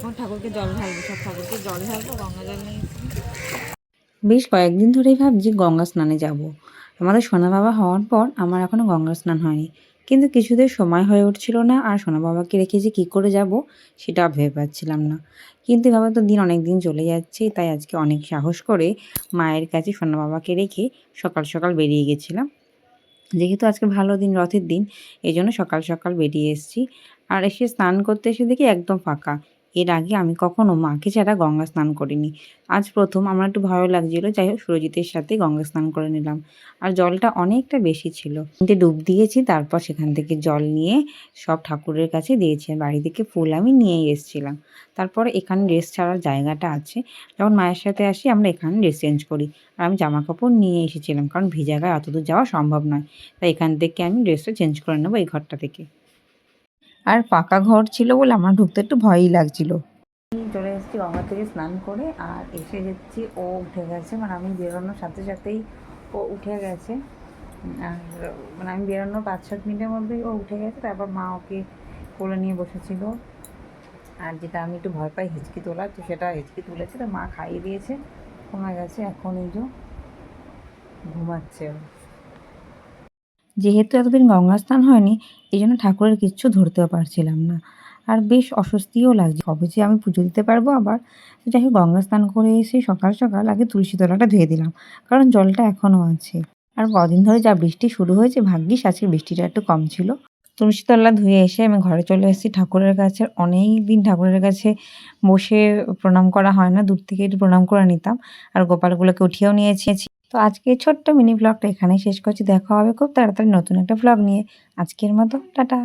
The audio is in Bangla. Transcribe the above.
এখন ঠাকুরকে জল ঢালবো, সব ঠাকুরকে জল ঢালবো, গঙ্গা জল নিয়ে এসেছি। বেশ কয়েকদিন ধরেই ভাবছি গঙ্গা স্নানে যাব। আমাদের সোনা বাবা হওয়ার পর আমার এখনও গঙ্গা স্নান হয়নি, কিন্তু কিছুতেই সময় হয়ে উঠছিল না। আর সোনা বাবাকে রেখে যে কী করে যাব সেটা ভেবে পাচ্ছিলাম না। কিন্তু এভাবে তো দিন অনেক দিন চলে যাচ্ছে, তাই আজকে অনেক সাহস করে মায়ের কাছে সোনা বাবাকে রেখে সকাল সকাল বেরিয়ে গেছিলাম। যেহেতু আজকে ভালো দিন, রথের দিন, এই জন্য সকাল সকাল বেরিয়ে এসেছি। আর এসে স্নান করতে এসে দেখি একদম ফাঁকা। এর আগে আমি কখনো মাকে ছাড়া গঙ্গা স্নান করিনি। আজ প্রথম। আমার একটু ভয়ও লাগছিল, যাই হোক সুরজিতের সাথে গঙ্গা স্নান করে নিলাম। আর জলটা অনেকটা বেশি ছিল, 3টে ডুব দিয়েছি। তারপর সেখান থেকে জল নিয়ে সব ঠাকুরের কাছে দিয়েছি। আর বাড়ি থেকে ফুল আমি নিয়েই এসেছিলাম। তারপরে এখানে ড্রেস ছাড়ার জায়গাটা আছে, যখন মায়ের সাথে আসি আমরা এখানে ড্রেস চেঞ্জ করি। আর আমি জামা কাপড় নিয়ে এসেছিলাম, কারণ ভিজা গায়ে অতদূর যাওয়া সম্ভব নয়। তাই এখান থেকে আমি ড্রেসটা চেঞ্জ করে নেবো এই ঘরটা থেকে। আর পাকা ঘর ছিল বলে আমার ঢুকতে একটু ভয়ই লাগছিল। চলে এসেছি গঙ্গা থেকে স্নান করে, আর এসে দেখছি ও উঠে গেছে। মানে আমি বেরোনোর সাথে সাথেই ও উঠে গেছে। আর মানে আমি বেরোনোর 5-7 মিনিটের মধ্যেই ও উঠে গেছে। তারপর মা ওকে কোলে নিয়ে বসেছিল। আর যেটা আমি একটু ভয় পাই হিচকি তোলার, তো সেটা হিচকি তুলেছে, তো মা খাইয়ে দিয়েছে, কমে গেছে। এখন এই যে ঘুমাচ্ছে ও। যেহেতু এতদিন গঙ্গা স্নান হয়নি, এই জন্য ঠাকুরের কিচ্ছু ধরতেও পারছিলাম না। আর বেশ অস্বস্তিও লাগছে, কবে যে আমি পুজো দিতে পারবো আবার। তো যাই হোক, গঙ্গা স্নান করে এসে সকাল সকাল আগে তুলসী তলাটা ধুয়ে দিলাম, কারণ জলটা এখনও আছে। আর কদিন ধরে যা বৃষ্টি শুরু হয়েছে, ভাগ্যিস আজকে বৃষ্টিটা একটু কম ছিল। তুলসী তলা ধুয়ে এসে আমি ঘরে চলে এসেছি। ঠাকুরের কাছে অনেক দিন ঠাকুরের কাছে বসে প্রণাম করা হয় না, দূর থেকে একটু প্রণাম করে নিতাম। আর গোপালগুলোকে উঠিয়েও নিয়েছি। তো আজকে ছোট্ট মিনি ব্লগটা এখানেই শেষ করছি। দেখা হবে খুব তাড়াতাড়ি নতুন একটা ব্লগ নিয়ে। আজকের মতো টাটা।